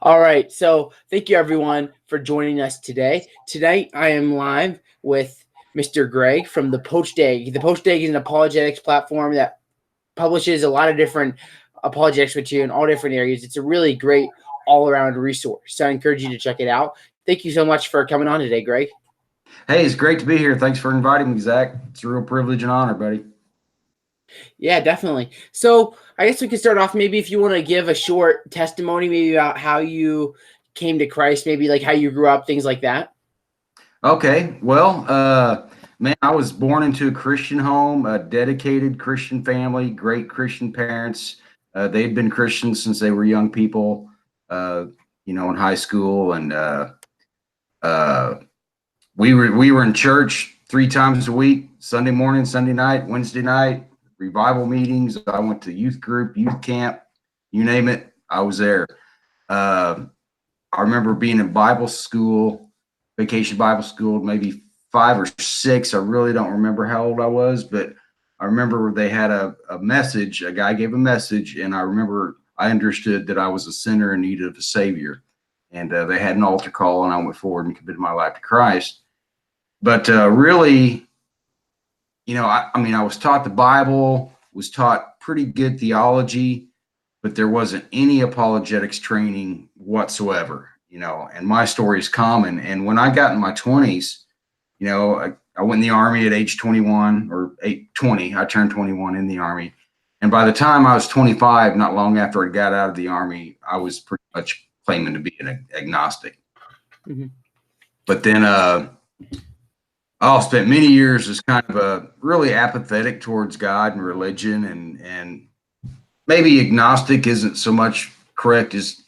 All right, so thank you everyone for joining us today. Tonight I am live with Mr. Greg from the Poached Egg. The Poached Egg is an apologetics platform that publishes a lot of different apologetics material in all different areas. It's a really great all-around resource. So I encourage you to check it out. Thank you so much for coming on today, Greg. Hey, it's great to be here. Thanks for inviting me, Zach. It's a real privilege and honor, buddy. Yeah, definitely. So I guess we could start off maybe if you want to give a short testimony, maybe about how you came to Christ, maybe like how you grew up, things like that. Okay, well, man, I was born into a Christian home, a dedicated Christian family, great Christian parents. They'd been Christians since they were young people, uh, in high school, and uh, we were in church 3 times a week: Sunday morning, Sunday night, Wednesday night, revival meetings. I went to youth group, youth camp, you name it, I was there. Uh, I remember being in Bible school, vacation Bible school, maybe 5 or 6. I really don't remember how old I was, but I remember they had a message. A guy gave a message, and I remember I understood that I was a sinner in need of a Savior. And they had an altar call, and I went forward and committed my life to Christ. But really, I was taught the Bible, was taught pretty good theology, but there wasn't any apologetics training whatsoever, and my story is common. And when I got in my 20s, I went in the Army at age 21 or 20. I turned 21 in the Army. And by the time I was 25, not long after I got out of the Army, I was pretty much claiming to be an agnostic. Mm-hmm. But then I spent many years as kind of a really apathetic towards God and religion, and maybe agnostic isn't so much correct as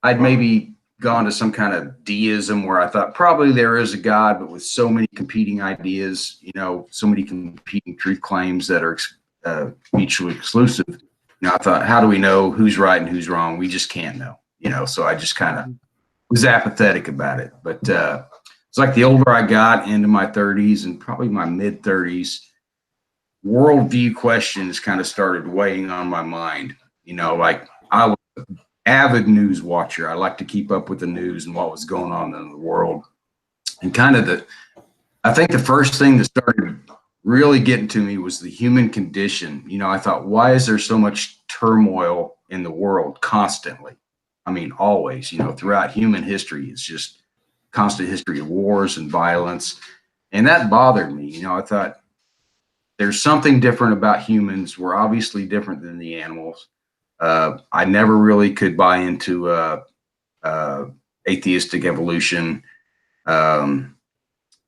I'd maybe gone to some kind of deism where I thought probably there is a God, but with so many competing ideas, so many competing truth claims that are mutually exclusive. I thought, how do we know who's right and who's wrong? We just can't know, so I just kind of was apathetic about it. But it's like the older I got into my 30s and probably my mid 30s, worldview questions kind of started weighing on my mind. Like I was an avid news watcher. I like to keep up with the news and what was going on in the world. And I think the first thing that started really getting to me was the human condition. I thought, why is there so much turmoil in the world constantly? I mean, always, throughout human history, it's just constant history of wars and violence. And that bothered me. I thought, there's something different about humans. We're obviously different than the animals. I never really could buy into atheistic evolution. And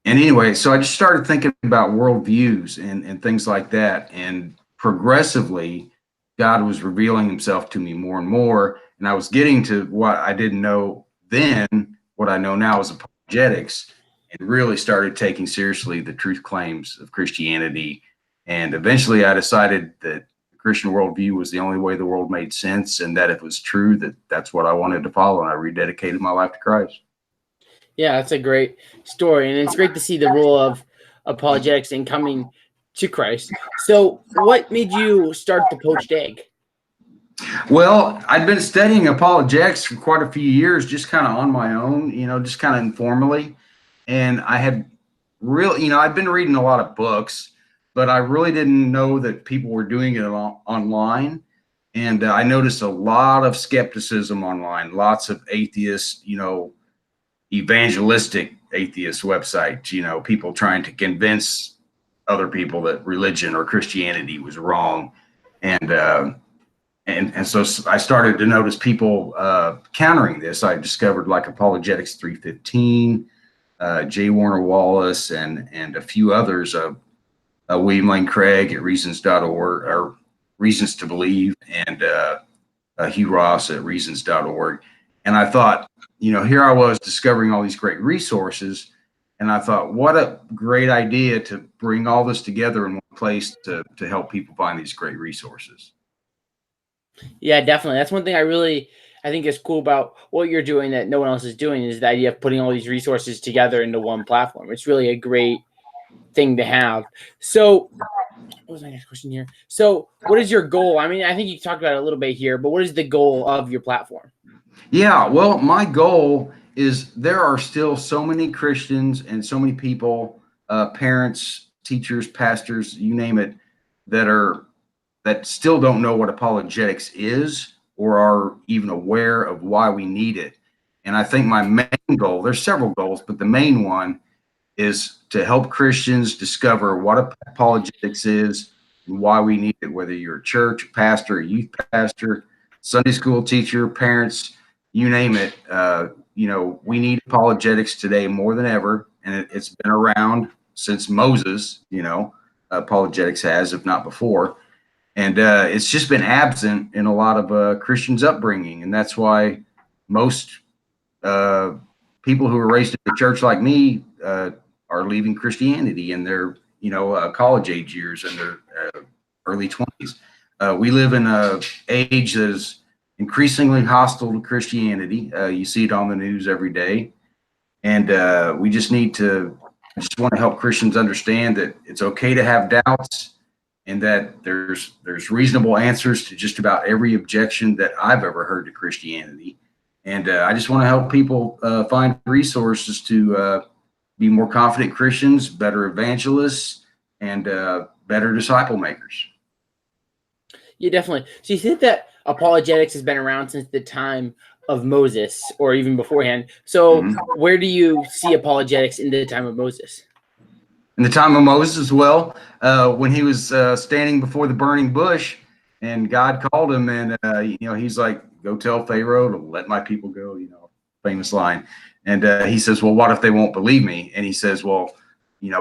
anyway, so I just started thinking about worldviews and things like that. And progressively, God was revealing himself to me more and more. And I was getting to what I didn't know then, what I know now is apologetics, and really started taking seriously the truth claims of Christianity. And eventually I decided that the Christian worldview was the only way the world made sense, and that if it was true, that's what I wanted to follow. And I rededicated my life to Christ. Yeah, that's a great story. And it's great to see the role of apologetics in coming to Christ. So what made you start the Poached Egg? Well, I'd been studying apologetics for quite a few years, just kind of on my own, just kind of informally. And I had really, I'd been reading a lot of books, but I really didn't know that people were doing it online. And I noticed a lot of skepticism online, lots of atheists, evangelistic atheist websites, people trying to convince other people that religion or Christianity was wrong. And so I started to notice people countering this. I discovered like Apologetics 315, J. Warner Wallace, and a few others. William Lane Craig at reasons.org, or Reasons to Believe, and Hugh Ross at reasons.org. And I thought, here I was discovering all these great resources. And I thought, what a great idea to bring all this together in one place to help people find these great resources. Yeah, definitely. That's one thing I think is cool about what you're doing that no one else is doing, is the idea of putting all these resources together into one platform. It's really a great thing to have. So what was my next question here? So what is your goal? I mean, I think you talked about it a little bit here, but what is the goal of your platform? Yeah, well, my goal is there are still so many Christians and so many people, parents, teachers, pastors, you name it, that are that still don't know what apologetics is or are even aware of why we need it. And I think my main goal, there's several goals, but the main one is to help Christians discover what apologetics is and why we need it, whether you're a church, pastor, a youth pastor, Sunday school teacher, parents, you name it. We need apologetics today more than ever. And it's been around since Moses, apologetics has, if not before. And it's just been absent in a lot of Christians' upbringing. And that's why most uh, people who are raised in the church like me are leaving Christianity in their college age years and their early 20s. We live in a age that is increasingly hostile to Christianity. You see it on the news every day, and we just need to. I just want to help Christians understand that it's okay to have doubts, and that there's reasonable answers to just about every objection that I've ever heard to Christianity. And I just want to help people find resources to be more confident Christians, better evangelists, and better disciple makers. Yeah, definitely. So you think that apologetics has been around since the time of Moses or even beforehand. So where do you see apologetics in the time of Moses? In the time of Moses as well, when he was standing before the burning bush and God called him, and he's like, go tell Pharaoh to let my people go, famous line. And he says, well, what if they won't believe me? And he says, well,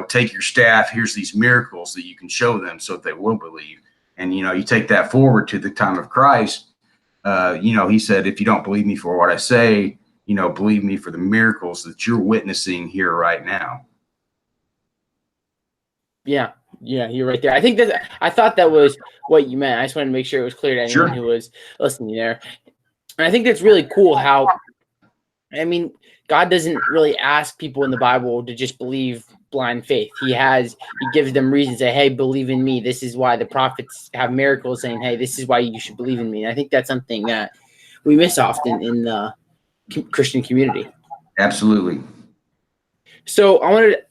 take your staff, here's these miracles that you can show them so that they will believe. And you take that forward to the time of Christ. He said, if you don't believe me for what I say, believe me for the miracles that you're witnessing here right now. Yeah, you're right there. I thought that was what you meant. I just wanted to make sure it was clear to anyone who was listening there. And I think that's really cool how, God doesn't really ask people in the Bible to just believe blind faith. He gives them reasons, say, hey, believe in me. This is why the prophets have miracles saying, hey, this is why you should believe in me. And I think that's something that we miss often in the Christian community. Absolutely. So I wanted to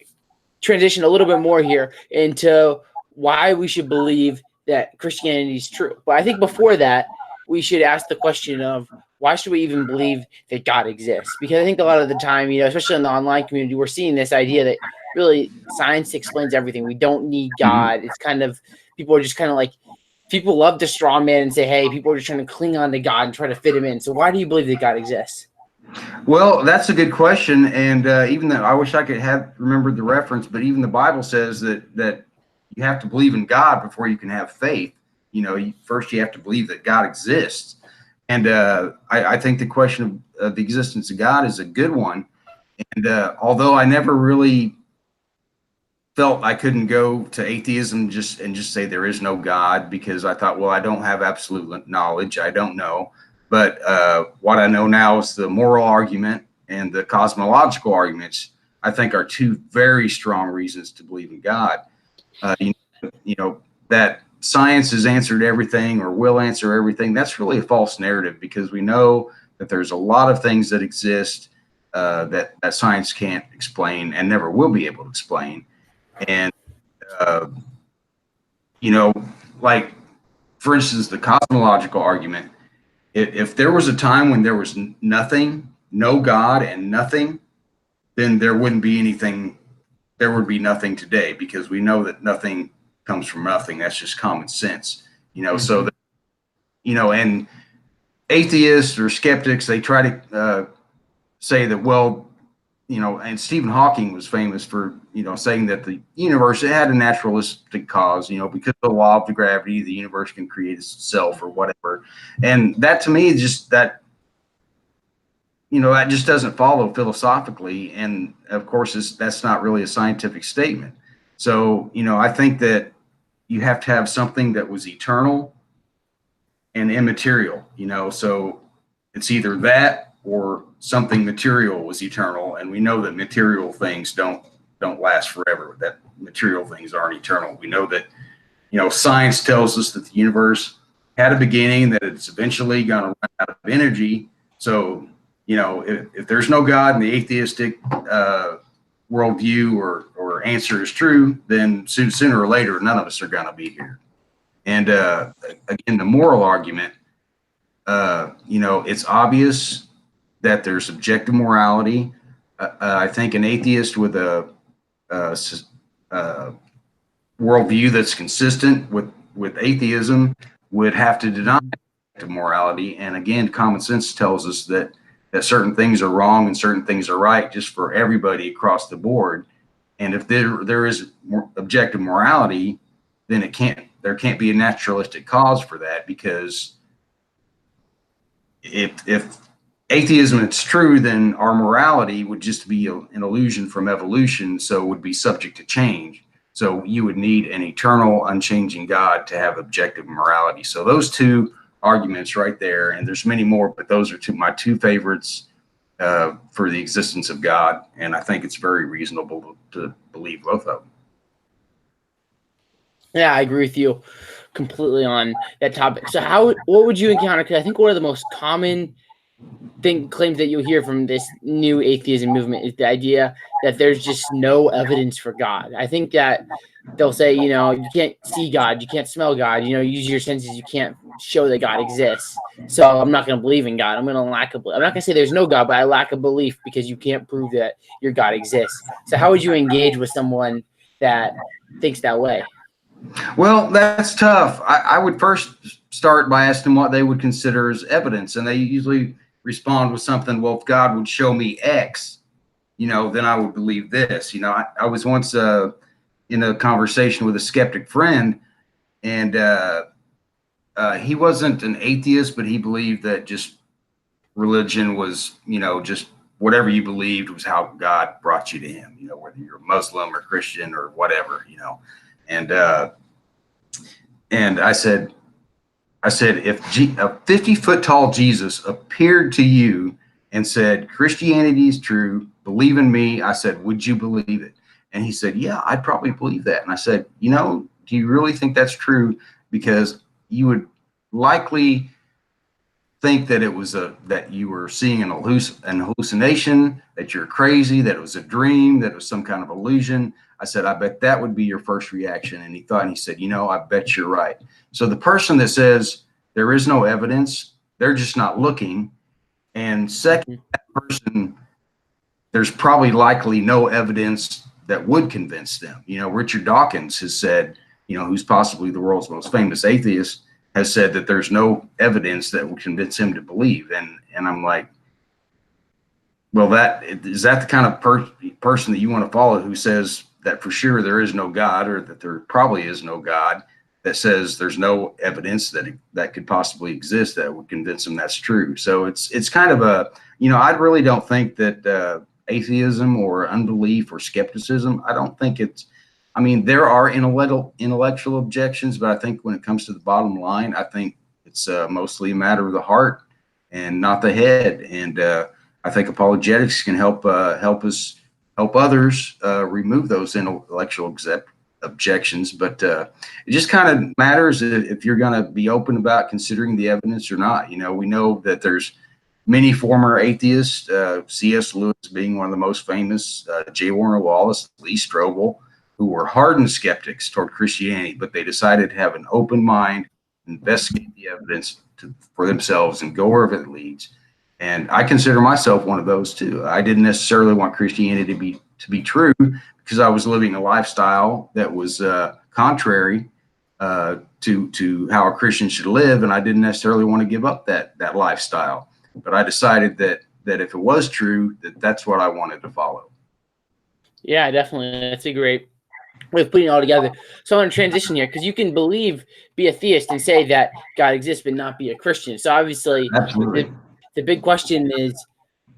transition a little bit more here into why we should believe that Christianity is true. But I think before that, we should ask the question of why should we even believe that God exists? Because I think a lot of the time, especially in the online community, we're seeing this idea that really science explains everything. We don't need God. It's kind of, people are just kind of like, people love to straw man and say, hey, people are just trying to cling on to God and try to fit him in. So why do you believe that God exists? Well, that's a good question, and even though I wish I could have remembered the reference, but even the Bible says that you have to believe in God before you can have faith. First you have to believe that God exists, and I think the question of the existence of God is a good one. And although I never really felt I couldn't go to atheism just say there is no God, because I thought, well, I don't have absolute knowledge, I don't know. But what I know now is the moral argument and the cosmological arguments, I think, are two very strong reasons to believe in God. That science has answered everything or will answer everything, that's really a false narrative, because we know that there's a lot of things that exist that science can't explain and never will be able to explain. And, like, for instance, the cosmological argument, if there was a time when there was nothing, no God and nothing, then there wouldn't be anything. There would be nothing today, because we know that nothing comes from nothing. That's just common sense, so that, and atheists or skeptics, they try to say that, well, and Stephen Hawking was famous for, saying that the universe, it had a naturalistic cause, because of the law of the gravity, the universe can create itself or whatever. And that, to me, is just that, that just doesn't follow philosophically. And of course, that's not really a scientific statement. So, I think that you have to have something that was eternal and immaterial, so it's either that or something material was eternal. And we know that material things don't last forever, that material things aren't eternal. We know that, science tells us that the universe had a beginning, that it's eventually going to run out of energy. So, if there's no God and the atheistic worldview or answer is true, then sooner or later, none of us are going to be here. And again, the moral argument, it's obvious that there's objective morality. I think an atheist with a worldview that's consistent with atheism would have to deny morality. And again, common sense tells us that certain things are wrong and certain things are right, just for everybody across the board. And if there is objective morality, then there can't be a naturalistic cause for that, because if atheism is true, then our morality would just be an illusion from evolution, so it would be subject to change. So you would need an eternal, unchanging God to have objective morality. So those two arguments right there, and there's many more, but those are my two favorites for the existence of God, and I think it's very reasonable to believe both of them. Yeah, I agree with you completely on that topic. So what would you encounter? Because I think one of the most common claims that you'll hear from this new atheism movement is the idea that there's just no evidence for God. I think that they'll say, you can't see God, you can't smell God, use your senses, you can't show that God exists. So I'm not going to believe in God. I'm not going to say there's no God, but I lack a belief because you can't prove that your God exists. So how would you engage with someone that thinks that way? Well, that's tough. I would first start by asking them what they would consider as evidence, and they usually respond with something, well, if God would show me X, then I would believe this. I was once in a conversation with a skeptic friend, and he wasn't an atheist, but he believed that just religion was, just whatever you believed was how God brought you to him, whether you're Muslim or Christian or whatever, and I said, if a 50-foot tall Jesus appeared to you and said, Christianity is true, believe in me, I said, would you believe it? And he said, yeah, I'd probably believe that. And I said, do you really think that's true? Because you would likely think that it was that you were seeing an hallucination, that you're crazy, that it was a dream, that it was some kind of illusion. I said, I bet that would be your first reaction. And he thought, and he said, I bet you're right. So the person that says there is no evidence, they're just not looking. And second, that person, there's probably likely no evidence that would convince them. Richard Dawkins has said, who's possibly the world's most famous atheist, has said that there's no evidence that would convince him to believe. And I'm like, well, is that the kind of person that you want to follow, who says that for sure there is no God, or that there probably is no God, that says there's no evidence that could possibly exist that would convince them that's true? So it's kind of I really don't think that atheism or unbelief or skepticism, I don't think there are intellectual objections, but I think when it comes to the bottom line, I think it's mostly a matter of the heart and not the head. And I think apologetics can help others remove those intellectual objections. But it just kind of matters if you're going to be open about considering the evidence or not. We know that there's many former atheists, C.S. Lewis being one of the most famous, J. Warner Wallace, Lee Strobel, who were hardened skeptics toward Christianity, but they decided to have an open mind, investigate the evidence for themselves, and go wherever it leads. And I consider myself one of those too. I didn't necessarily want Christianity to be true, because I was living a lifestyle that was contrary to how a Christian should live, and I didn't necessarily want to give up that lifestyle. But I decided that if it was true, that's what I wanted to follow. Yeah, definitely. That's a great way of putting it all together. So I want to transition here, because you can be a theist and say that God exists, but not be a Christian. So obviously, Absolutely. The big question is,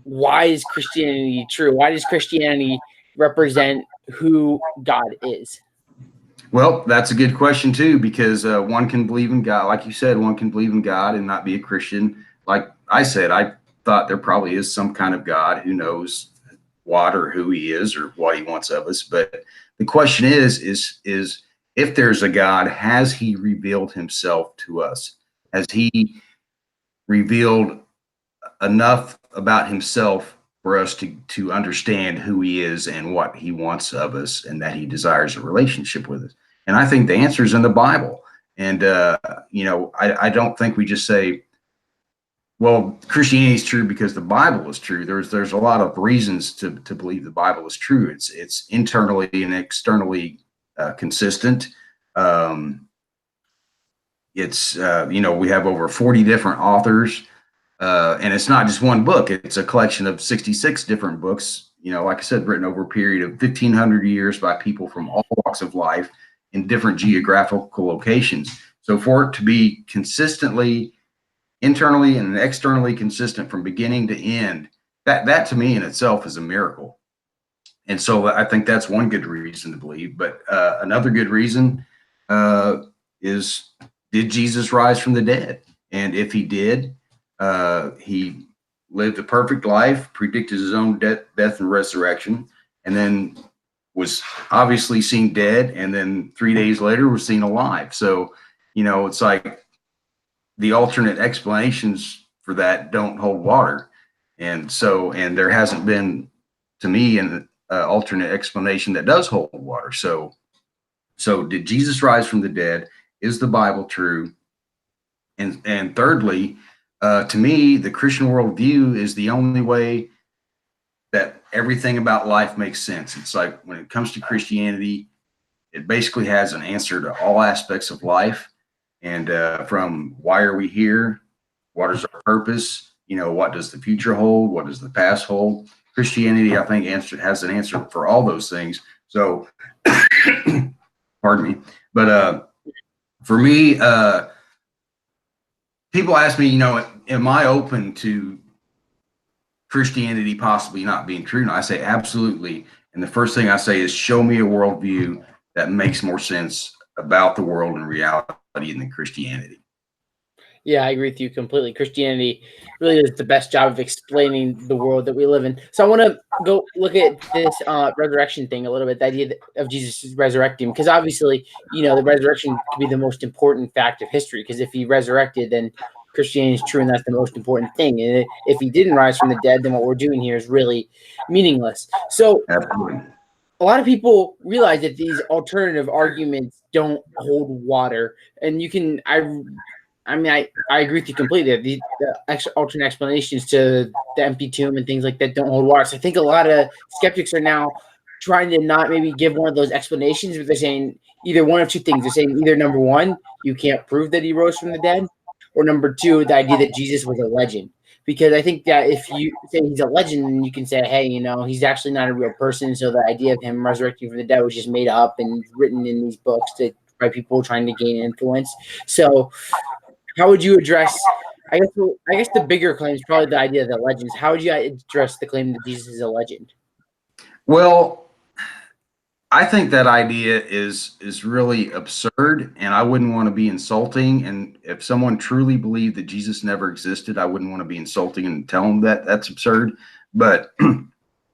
why is Christianity true? Why does Christianity represent who God is? Well, that's a good question too, because one can believe in God, like you said, one can believe in God and not be a Christian. Like I said, I thought there probably is some kind of God who knows what or who he is or what he wants of us. But the question is if there's a God, has he revealed himself to us? Has he revealed enough about himself for us to understand who he is and what he wants of us, and that he desires a relationship with us. And I think the answer is in the Bible. And I don't think we just say, well, Christianity is true because the Bible is true. There's a lot of reasons to believe the Bible is true. It's internally and externally consistent. We have over 40 different authors, and it's not just one book. It's a collection of 66 different books, like I said, written over a period of 1,500 years by people from all walks of life in different geographical locations. So for it to be consistently, internally and externally consistent from beginning to end, that to me in itself is a miracle. And so I think that's one good reason to believe. But another good reason is, did Jesus rise from the dead? And if he did, he lived a perfect life, predicted his own death and resurrection, and then was obviously seen dead, and then 3 days later was seen alive. So, it's like the alternate explanations for that don't hold water. And there hasn't been, to me, an alternate explanation that does hold water. So did Jesus rise from the dead? Is the Bible true? And thirdly, to me, the Christian worldview is the only way that everything about life makes sense. It's like, when it comes to Christianity, it basically has an answer to all aspects of life. And from why are we here? What is our purpose? What does the future hold? What does the past hold? Christianity, I think, has an answer for all those things. So, pardon me. But for me, people ask me, am I open to Christianity possibly not being true? And I say, absolutely. And the first thing I say is, show me a worldview that makes more sense about the world and reality than Christianity. Yeah, I agree with you completely. Christianity really does the best job of explaining the world that we live in. So I want to go look at this resurrection thing a little bit, the idea of Jesus resurrecting, because obviously, the resurrection could be the most important fact of history, because if he resurrected, then Christianity is true, and that's the most important thing. And if he didn't rise from the dead, then what we're doing here is really meaningless. So Absolutely. a lot of people realize that these alternative arguments don't hold water, and I agree with you completely. The alternate explanations to the empty tomb and things like that don't hold water. So I think a lot of skeptics are now trying to not maybe give one of those explanations, but they're saying either one of two things. They're saying either, number one, you can't prove that he rose from the dead, or number two, the idea that Jesus was a legend. Because I think that if you say he's a legend, you can say, hey, he's actually not a real person. So the idea of him resurrecting from the dead was just made up and written in these books by people trying to gain influence. So how would you address? I guess the bigger claim is probably the idea of the legends. How would you address the claim that Jesus is a legend? Well, I think that idea is really absurd, and I wouldn't want to be insulting. And if someone truly believed that Jesus never existed, I wouldn't want to be insulting and tell them that that's absurd. But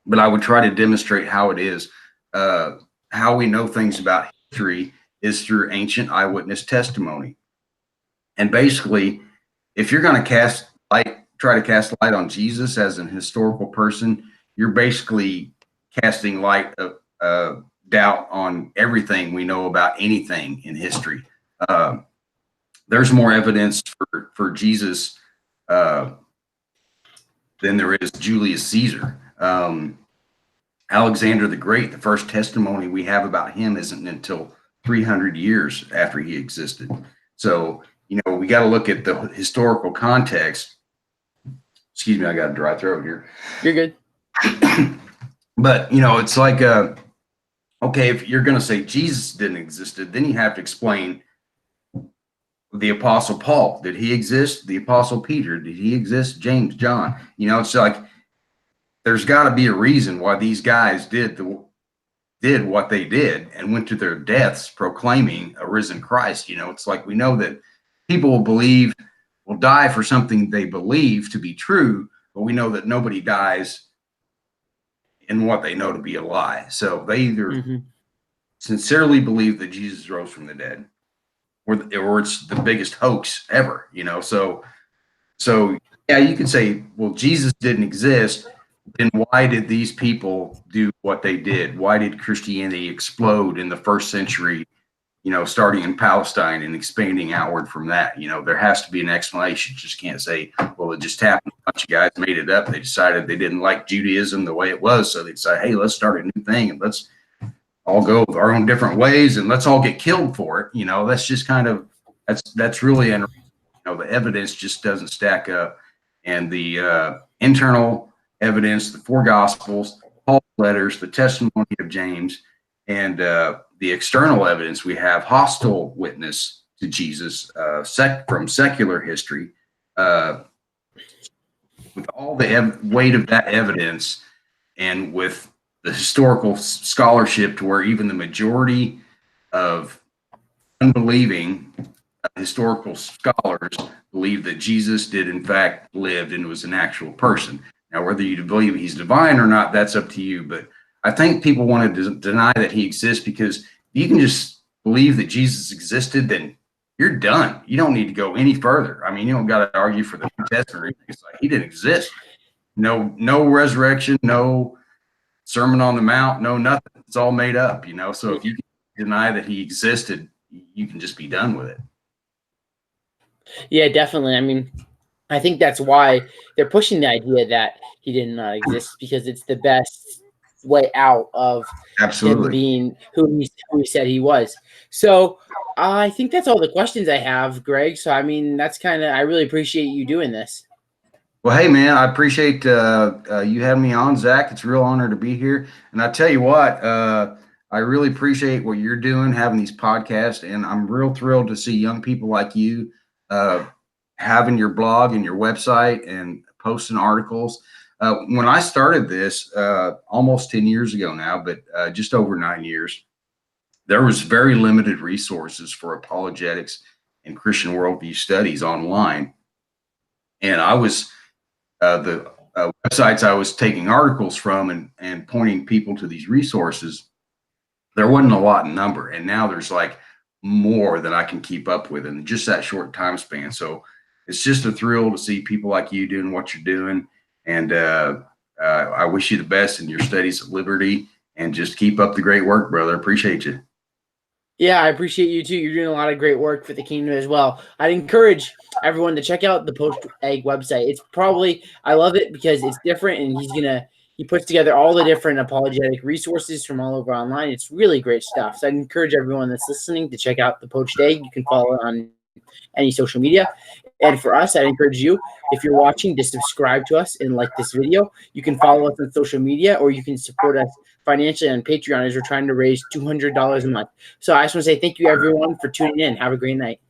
but I would try to demonstrate how it is. How we know things about history is through ancient eyewitness testimony. And basically, if you're going to try to cast light on Jesus as an historical person, you're basically casting light of doubt on everything we know about anything in history. There's more evidence for Jesus than there is Julius Caesar. Alexander the Great, the first testimony we have about him isn't until 300 years after he existed. So, we got to look at the historical context. Excuse me, I got a dry throat here. You're good. But, it's like, okay, if you're going to say Jesus didn't exist, then you have to explain the Apostle Paul. Did he exist? The Apostle Peter, did he exist? James, John. It's like, there's got to be a reason why these guys did what they did and went to their deaths proclaiming a risen Christ. It's like, we know that people will die for something they believe to be true, but we know that nobody dies in what they know to be a lie. So they either sincerely believe that Jesus rose from the dead, or it's the biggest hoax ever. So Yeah, you could say, well, Jesus didn't exist. Then why did these people do what they did? Why did Christianity explode in the first century, starting in Palestine and expanding outward from that? There has to be an explanation. You just can't say, well, it just happened. A bunch of guys made it up. They decided they didn't like Judaism the way it was. So they decided, hey, let's start a new thing and let's all go our own different ways and let's all get killed for it. That's just kind of, that's really, the evidence just doesn't stack up. And the internal evidence, the four gospels, Paul's letters, the testimony of James, and the external evidence, we have hostile witness to Jesus from secular history. With all the weight of that evidence and with the historical scholarship to where even the majority of unbelieving historical scholars believe that Jesus did in fact lived and was an actual person. Now, whether you believe he's divine or not, that's up to you. But I think people want to deny that he exists because you can just believe that Jesus existed, then you're done. You don't need to go any further. I mean, you don't got to argue for the New Testament or anything. It's like he didn't exist. No resurrection, no Sermon on the Mount, no nothing. It's all made up, So if you can deny that he existed, you can just be done with it. Yeah, definitely. I mean, I think that's why they're pushing the idea that he did not exist, because it's the best way out of him being who he said he was. So I think that's all the questions I have, Greg. So, I mean, I really appreciate you doing this. Well, hey, man, I appreciate you having me on, Zach. It's a real honor to be here. And I tell you what, I really appreciate what you're doing, having these podcasts. And I'm real thrilled to see young people like you having your blog and your website and posting articles. When I started this almost 10 years ago now, but just over 9 years, there was very limited resources for apologetics and Christian worldview studies online. And I was the websites I was taking articles from and pointing people to these resources, there wasn't a lot in number. And now there's like more than I can keep up with in just that short time span. So it's just a thrill to see people like you doing what you're doing. And I wish you the best in your studies at Liberty, and just keep up the great work, brother. Appreciate you. Yeah, I appreciate you too. You're doing a lot of great work for the kingdom as well. I'd encourage everyone to check out the Poached Egg website. I love it because it's different, and he puts together all the different apologetic resources from all over online. It's really great stuff. So I'd encourage everyone that's listening to check out the Poached Egg. You can follow it on any social media. And for us, I'd encourage you, if you're watching, to subscribe to us and like this video. You can follow us on social media, or you can support us financially on Patreon, as we're trying to raise $200 a month. So I just want to say thank you, everyone, for tuning in. Have a great night.